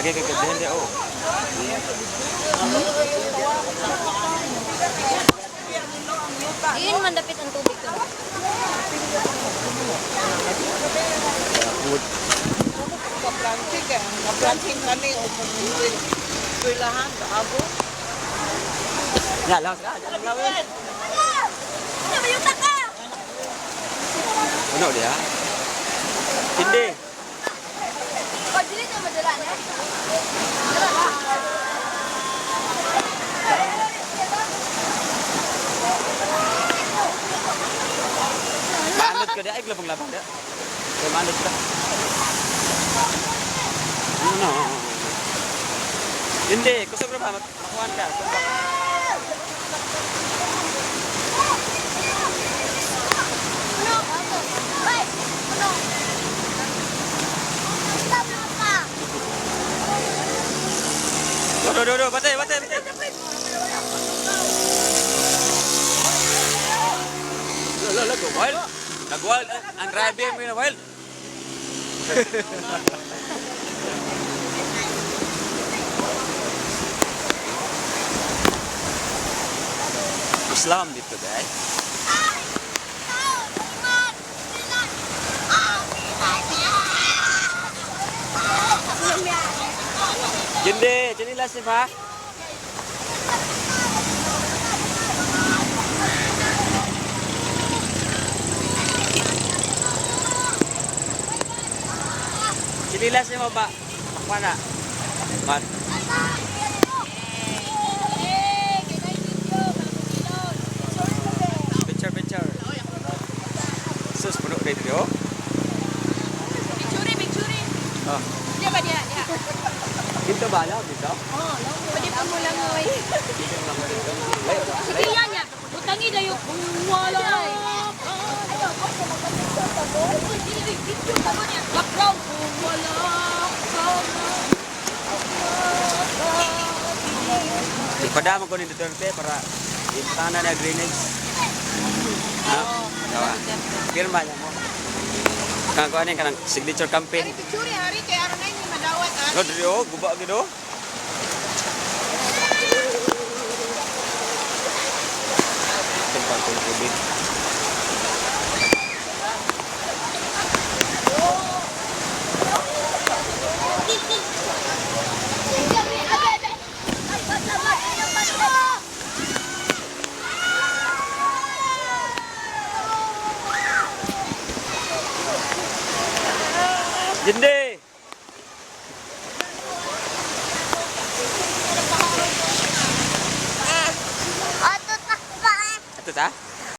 Lagi ka ganda dia oh. Iyon man dapit ang tubig ko. Kaplanting kami o pagkulilahan, kaabo. Ya, lawas ka. Jalan lawin. Ano ba yung taka? Ano dia? Hindi. O, dili na madala na. Manod ka dia, ay labang-labang dia. Kaya manod ka. Ano? Hindi, kusog na ba? Makuhaan ka. Ano? Ay, ano? Stop na ka. Do, batay. Wild. Nag-wild. Ang driver mo na wild. Islam dito guys. Hindi, chinilas ni pa. Chinilas ni mo ba? Mana? Mat. Picture. Sus puno review. Picture. Oh. Dia ba dia? Dito ba lang dito? Oh, pwede pa mo lang oy. Sige yan ya. Utangi dayo kung wala. Ayo, ako magpapicture ka mo. Picture ka mo niya. Background kung wala. Ipadama ko ni Duterte para intana na drainage. Dawa. Pirma niya mo. Kang ko ani kanang signature campaign. Hari picture hari kay aron ay ni madawat ah. No, diri oh, guba gid oh. Tempat tubig. Jende. Ito ta?